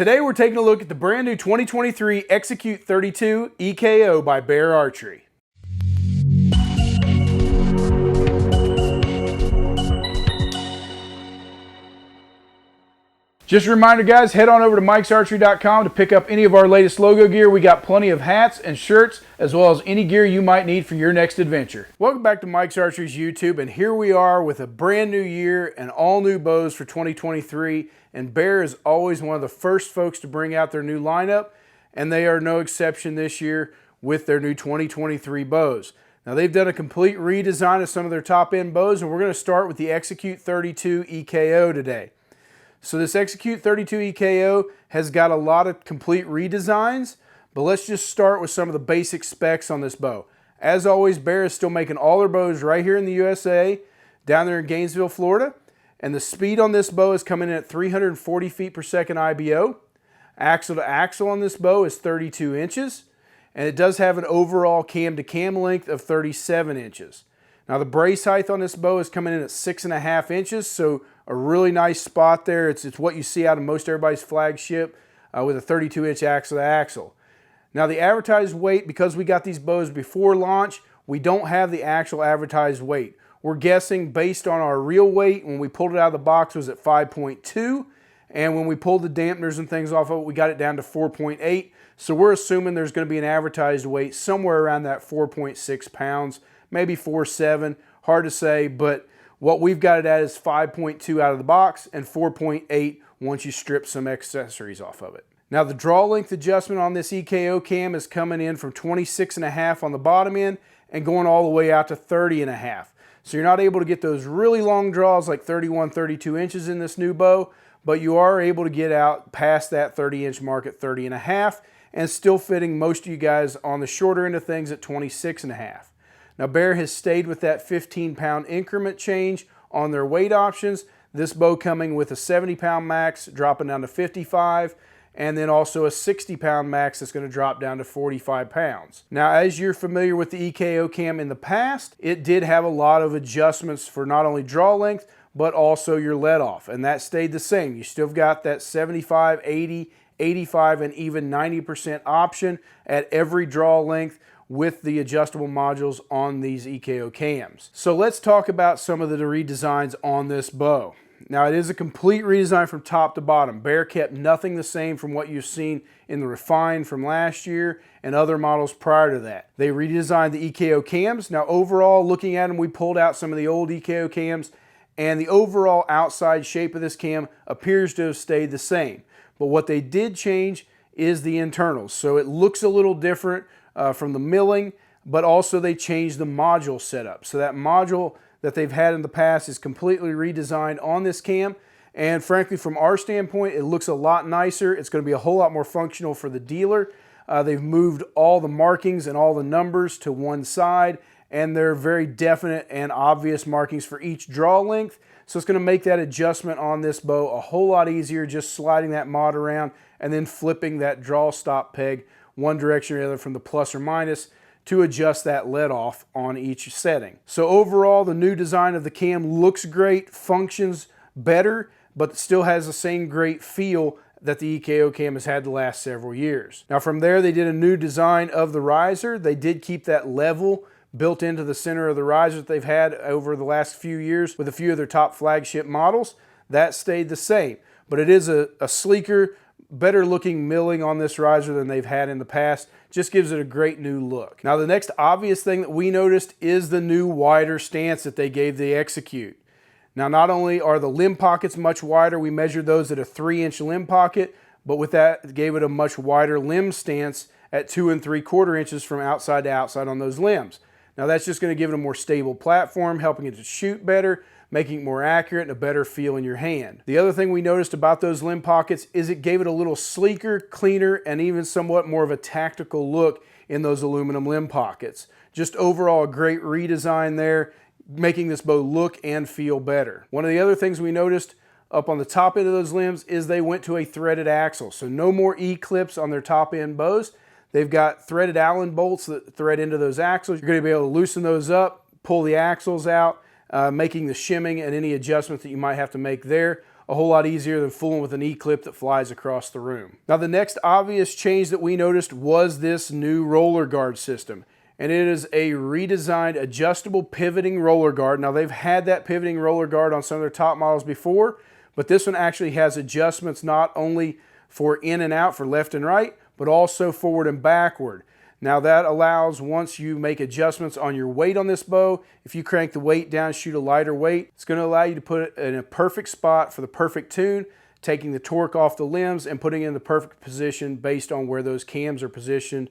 Today we're taking a look at the brand new 2023 Execute 32 EKO by Bear Archery. Just a reminder guys, head on over to mikesarchery.com to pick up any of our latest logo gear. We got plenty of hats and shirts, as well as any gear you might need for your next adventure. Welcome back to Mike's Archery's YouTube, and here we are with a brand new year and all new bows for 2023. And Bear is always one of the first folks to bring out their new lineup, and they are no exception this year with their new 2023 bows. Now they've done a complete redesign of some of their top end bows, and we're going to start with the Execute 32 EKO today. So this Execute 32 EKO has got a lot of complete redesigns, but let's just start with some of the basic specs on this bow. As always, Bear is still making all their bows right here in the USA, down there in Gainesville, Florida. And the speed on this bow is coming in at 340 feet per second IBO. Axle to axle on this bow is 32 inches. And it does have an overall cam to cam length of 37 inches. Now the brace height on this bow is coming in at 6.5 inches, so a really nice spot there. It's what you see out of most everybody's flagship with a 32-inch axle to axle. Now the advertised weight, because we got these bows before launch, we don't have the actual advertised weight. We're guessing based on our real weight when we pulled it out of the box was at 5.2, and when we pulled the dampeners and things off of it, we got it down to 4.8. So we're assuming there's going to be an advertised weight somewhere around that 4.6 pounds, maybe 4.7, hard to say, but what we've got it at is 5.2 out of the box and 4.8 once you strip some accessories off of it. Now the draw length adjustment on this EKO cam is coming in from 26.5 on the bottom end and going all the way out to 30.5. So you're not able to get those really long draws like 31, 32 inches in this new bow, but you are able to get out past that 30-inch mark at 30.5 and still fitting most of you guys on the shorter end of things at 26.5. Now Bear has stayed with that 15-pound increment change on their weight options. This bow coming with a 70-pound max dropping down to 55, and then also a 60-pound max that's going to drop down to 45 pounds. Now as you're familiar with the EKO cam in the past, it did have a lot of adjustments for not only draw length, but also your let off, and that stayed the same. You still got that 75, 80, 85, and even 90% option at every draw length with the adjustable modules on these EKO cams. So let's talk about some of the redesigns on this bow. Now it is a complete redesign from top to bottom. Bear kept nothing the same from what you've seen in the Refine from last year and other models prior to that. They redesigned the EKO cams. Now overall, looking at them, we pulled out some of the old EKO cams, and the overall outside shape of this cam appears to have stayed the same. But what they did change is the internals. So it looks a little different from the milling, but also they changed the module setup. So that module that they've had in the past is completely redesigned on this cam, and frankly from our standpoint it looks a lot nicer. It's going to be a whole lot more functional for the dealer. They've moved all the markings and all the numbers to one side, and they're very definite and obvious markings for each draw length. So it's going to make that adjustment on this bow a whole lot easier, just sliding that mod around and then flipping that draw stop peg one direction or the other from the plus or minus to adjust that let off on each setting. So overall, the new design of the cam looks great, functions better, but still has the same great feel that the EKO cam has had the last several years. Now from there, they did a new design of the riser. They did keep that level built into the center of the riser that they've had over the last few years with a few of their top flagship models. That stayed the same, but it is a sleeker, better looking milling on this riser than they've had in the past. Just gives it a great new look. Now the next obvious thing that we noticed is the new wider stance that they gave the Execute. Now not only are the limb pockets much wider, we measured those at a 3-inch limb pocket, but with that it gave it a much wider limb stance at 2 3/4 inches from outside to outside on those limbs. Now that's just going to give it a more stable platform, helping it to shoot better, making it more accurate and a better feel in your hand. The other thing we noticed about those limb pockets is it gave it a little sleeker, cleaner, and even somewhat more of a tactical look in those aluminum limb pockets. Just overall a great redesign there, making this bow look and feel better. One of the other things we noticed up on the top end of those limbs is they went to a threaded axle. So no more E-clips on their top end bows. They've got threaded Allen bolts that thread into those axles. You're going to be able to loosen those up, pull the axles out, making the shimming and any adjustments that you might have to make there a whole lot easier than fooling with an E-clip that flies across the room. Now the next obvious change that we noticed was this new roller guard system. And it is a redesigned adjustable pivoting roller guard. Now they've had that pivoting roller guard on some of their top models before, but this one actually has adjustments not only for in and out, for left and right, but also forward and backward. Now that allows, once you make adjustments on your weight on this bow, if you crank the weight down, shoot a lighter weight, it's going to allow you to put it in a perfect spot for the perfect tune, taking the torque off the limbs and putting it in the perfect position based on where those cams are positioned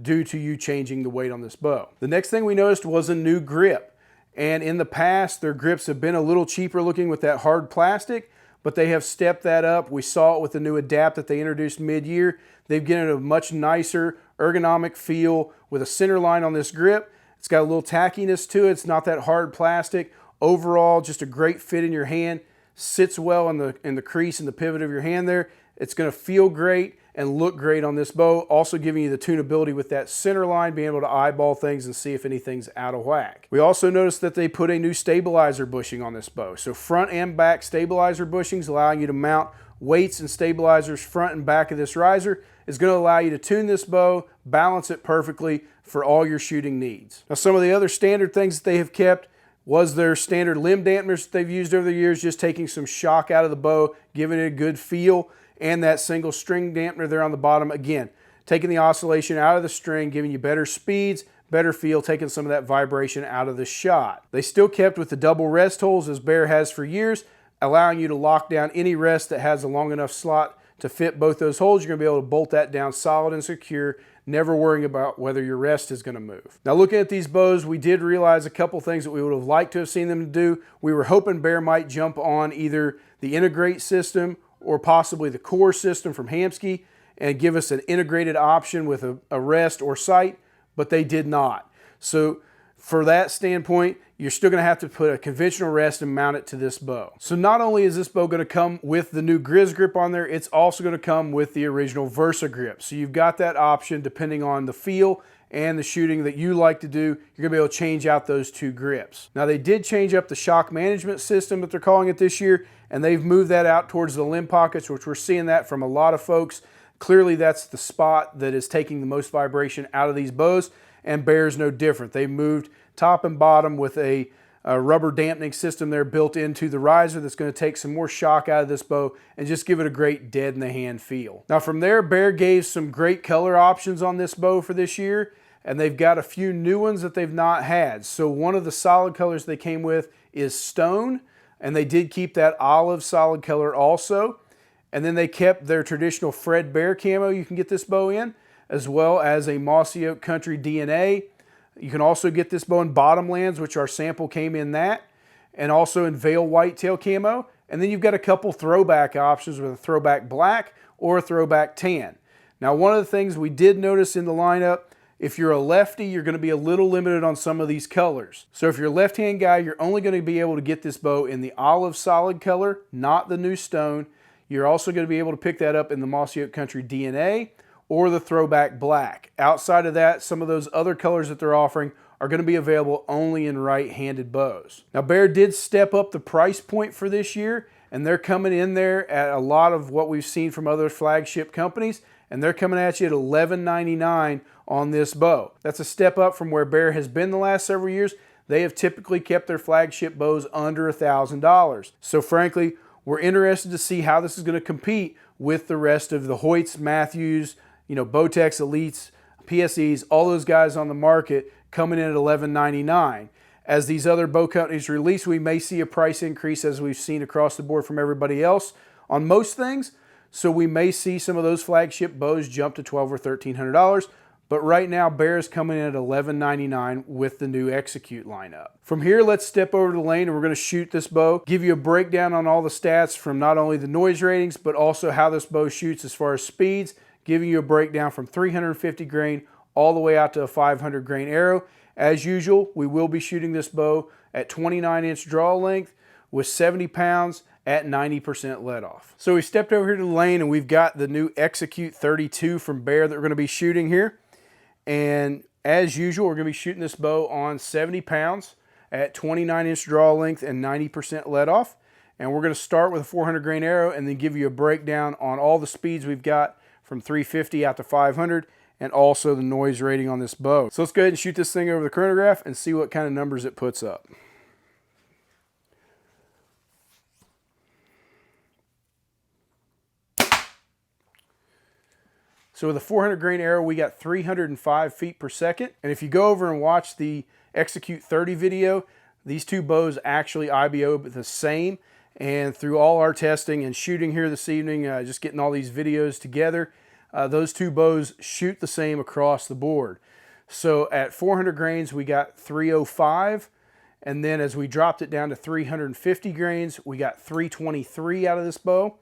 due to you changing the weight on this bow. The next thing we noticed was a new grip. And in the past, their grips have been a little cheaper looking with that hard plastic, but they have stepped that up. We saw it with the new Adapt that they introduced mid-year. They've given it a much nicer ergonomic feel with a center line on this grip. It's got a little tackiness to it. It's not that hard plastic. Overall, just a great fit in your hand. Sits well in the crease and the pivot of your hand there. It's going to feel great and look great on this bow. Also giving you the tunability with that center line, being able to eyeball things and see if anything's out of whack. We also noticed that they put a new stabilizer bushing on this bow. So front and back stabilizer bushings, allowing you to mount weights and stabilizers front and back of this riser, is going to allow you to tune this bow, balance it perfectly for all your shooting needs. Now some of the other standard things that they have kept was their standard limb dampeners that they've used over the years, just taking some shock out of the bow, giving it a good feel, and that single string dampener there on the bottom, again, taking the oscillation out of the string, giving you better speeds, better feel, taking some of that vibration out of the shot. They still kept with the double rest holes as Bear has for years, allowing you to lock down any rest that has a long enough slot to fit both those holes. You're going to be able to bolt that down solid and secure, never worrying about whether your rest is going to move. Now looking at these bows, we did realize a couple things that we would have liked to have seen them do. We were hoping Bear might jump on either the Integrate system or possibly the Core system from Hamskea and give us an integrated option with a rest or sight, but they did not. So for that standpoint, you're still going to have to put a conventional rest and mount it to this bow. So not only is this bow going to come with the new Grizgrip on there, it's also going to come with the original Versa grip. So you've got that option depending on the feel and the shooting that you like to do. You're going to be able to change out those two grips. Now they did change up the shock management system that they're calling it this year, and they've moved that out towards the limb pockets, which we're seeing that from a lot of folks. Clearly that's the spot that is taking the most vibration out of these bows, and Bear's no different. They moved top and bottom with a rubber dampening system there built into the riser that's going to take some more shock out of this bow and just give it a great dead in the hand feel. Now from there, Bear gave some great color options on this bow for this year, and they've got a few new ones that they've not had. So one of the solid colors they came with is stone, and they did keep that olive solid color also. And then they kept their traditional Fred Bear camo you can get this bow in, as well as a Mossy Oak Country DNA. You can also get this bow in Bottomlands, which our sample came in that, and also in Veil Whitetail camo. And then you've got a couple throwback options with a throwback black or a throwback tan. Now one of the things we did notice in the lineup, if you're a lefty, you're going to be a little limited on some of these colors. So if you're a left-hand guy, you're only going to be able to get this bow in the olive solid color, not the new stone. You're also going to be able to pick that up in the Mossy Oak Country DNA or the throwback black. Outside of that, some of those other colors that they're offering are going to be available only in right-handed bows. Now Bear did step up the price point for this year, and they're coming in there at a lot of what we've seen from other flagship companies, and they're coming at you at $11.99 on this bow. That's a step up from where Bear has been the last several years. They have typically kept their flagship bows under $1,000. So frankly, we're interested to see how this is going to compete with the rest of the Hoyts, Matthews, Bowtechs, Elites, PSEs, all those guys on the market coming in at $11.99. As these other bow companies release, we may see a price increase as we've seen across the board from everybody else on most things. So we may see some of those flagship bows jump to $1,200 or $1,300. But right now, Bear is coming in at $11.99 with the new Execute lineup. From here, let's step over to the lane and we're going to shoot this bow, give you a breakdown on all the stats from not only the noise ratings, but also how this bow shoots as far as speeds, giving you a breakdown from 350 grain all the way out to a 500 grain arrow. As usual, we will be shooting this bow at 29-inch draw length with 70 pounds at 90% let off. So we stepped over here to the lane and we've got the new Execute 32 from Bear that we're going to be shooting here. And as usual, we're going to be shooting this bow on 70 pounds at 29-inch draw length and 90% let off. And we're going to start with a 400 grain arrow and then give you a breakdown on all the speeds we've got from 350 out to 500 and also the noise rating on this bow. So let's go ahead and shoot this thing over the chronograph and see what kind of numbers it puts up. So with a 400 grain arrow, we got 305 feet per second. And if you go over and watch the Execute 30 video, these two bows actually IBO the same. And through all our testing and shooting here this evening, just getting all these videos together, those two bows shoot the same across the board. So at 400 grains, we got 305. And then as we dropped it down to 350 grains, we got 323 out of this bow.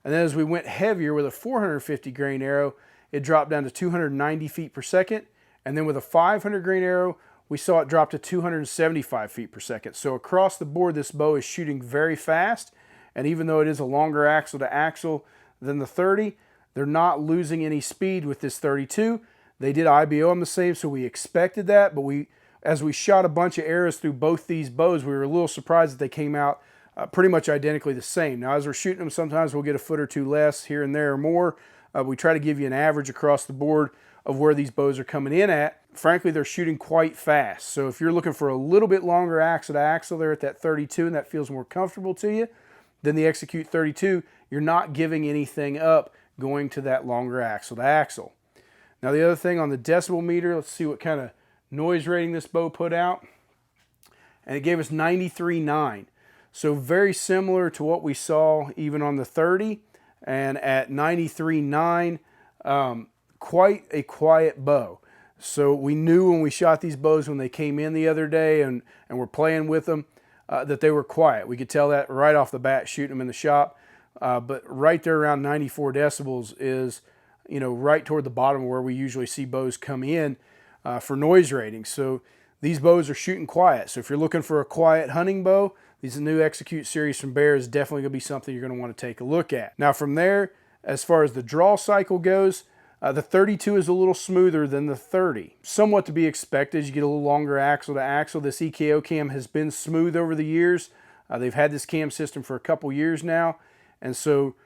And then as we went heavier with a 450 grain arrow, it dropped down to 290 feet per second. And then with a 500 grain arrow, we saw it drop to 275 feet per second. So across the board, this bow is shooting very fast. And even though it is a longer axle to axle than the 30, they're not losing any speed with this 32. They did IBO them the same, so we expected that. But as we shot a bunch of arrows through both these bows, we were a little surprised that they came out pretty much identically the same. Now, as we're shooting them, sometimes we'll get a foot or two less here and there or more. We try to give you an average across the board of where these bows are coming in at. Frankly, they're shooting quite fast. So if you're looking for a little bit longer axle to axle there at that 32 and that feels more comfortable to you, then the Execute 32, you're not giving anything up going to that longer axle to axle. Now the other thing on the decibel meter, let's see what kind of noise rating this bow put out. And it gave us 93.9. So very similar to what we saw even on the 30. And at 93.9, quite a quiet bow. So we knew when we shot these bows when they came in the other day and we're playing with them that they were quiet. We could tell that right off the bat shooting them in the shop. But right there around 94 decibels is, you know, right toward the bottom where we usually see bows come in for noise rating. So these bows are shooting quiet. So if you're looking for a quiet hunting bow, these new Execute series from Bear is definitely going to be something you're going to want to take a look at. Now from there, as far as the draw cycle goes, the 32 is a little smoother than the 30. Somewhat to be expected as you get a little longer axle to axle. This EKO Cam has been smooth over the years. They've had this cam system for a couple years now. And so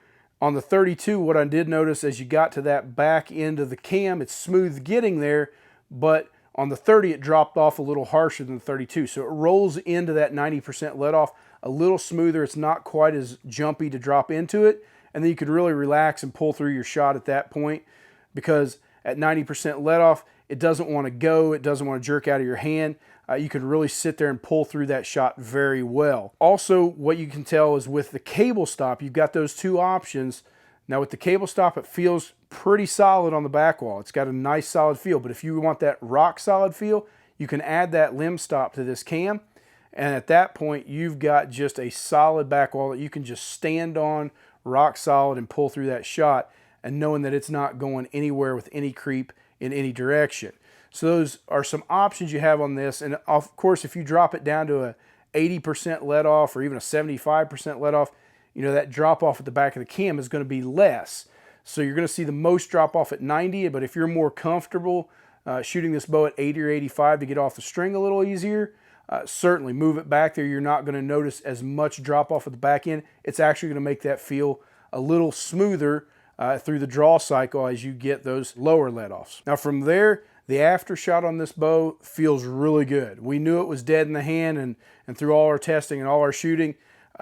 on the 32, what I did notice as you got to that back end of the cam, it's smooth getting there, but on the 30, it dropped off a little harsher than the 32. So it rolls into that 90% let off a little smoother. It's not quite as jumpy to drop into it. And then you could really relax and pull through your shot at that point, because at 90% let off, it doesn't want to go. It doesn't want to jerk out of your hand. You can really sit there and pull through that shot very well. Also, what you can tell is with the cable stop, you've got those two options. Now with the cable stop, it feels pretty solid on the back wall. It's got a nice solid feel, but if you want that rock solid feel, you can add that limb stop to this cam. And at that point, you've got just a solid back wall that you can just stand on, rock solid, and pull through that shot, and knowing that it's not going anywhere with any creep in any direction. So those are some options you have on this. And of course, if you drop it down to a 80% let off or even a 75% let off, you know, that drop off at the back of the cam is going to be less. So you're going to see the most drop off at 90, but if you're more comfortable shooting this bow at 80 or 85 to get off the string a little easier, certainly move it back there. You're not going to notice as much drop off at the back end. It's actually going to make that feel a little smoother through the draw cycle as you get those lower let offs. Now from there, the after shot on this bow feels really good. We knew it was dead in the hand, and through all our testing and all our shooting,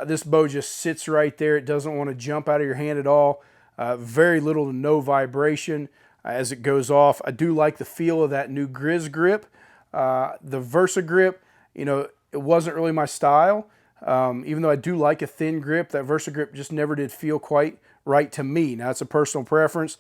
this bow just sits right there. It doesn't want to jump out of your hand at all. Very little to no vibration as it goes off. I do like the feel of that new Grizgrip. The Versa grip, you know, it wasn't really my style. Even though I do like a thin grip, that Versa grip just never did feel quite right to me. Now, it's a personal preference,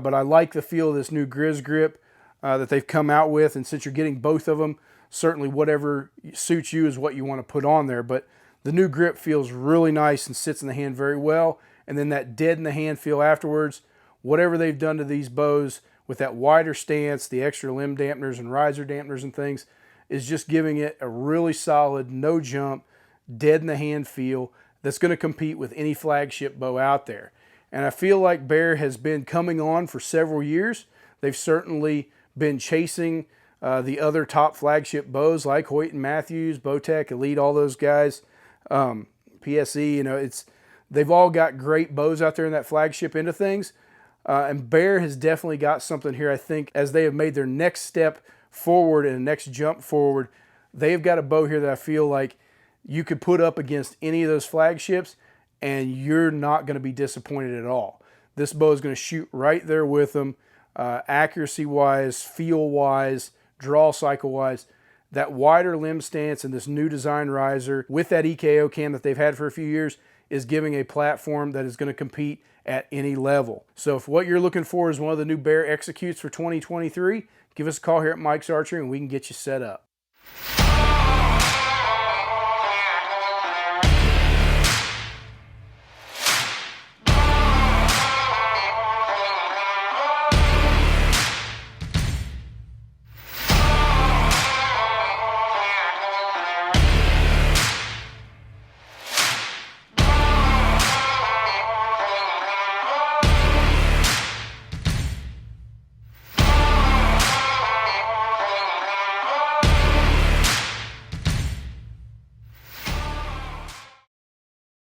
but I like the feel of this new Grizgrip that they've come out with. And since you're getting both of them, certainly whatever suits you is what you want to put on there. But the new grip feels really nice and sits in the hand very well. And then that dead in the hand feel afterwards, whatever they've done to these bows with that wider stance, the extra limb dampeners and riser dampeners and things, is just giving it a really solid, no jump, dead in the hand feel that's going to compete with any flagship bow out there. And I feel like Bear has been coming on for several years. They've certainly been chasing the other top flagship bows like Hoyt and Matthews, Bowtech, Elite, all those guys PSE, you know, they've all got great bows out there in that flagship end of things. And Bear has definitely got something here. I think as they have made their next step forward and next jump forward, they've got a bow here that I feel like you could put up against any of those flagships and you're not going to be disappointed at all. This bow is going to shoot right there with them, accuracy-wise, feel-wise, draw cycle-wise. That wider limb stance and this new design riser with that EKO cam that they've had for a few years is giving a platform that is going to compete at any level. So if what you're looking for is one of the new Bear Executes for 2023, give us a call here at Mike's Archery and we can get you set up.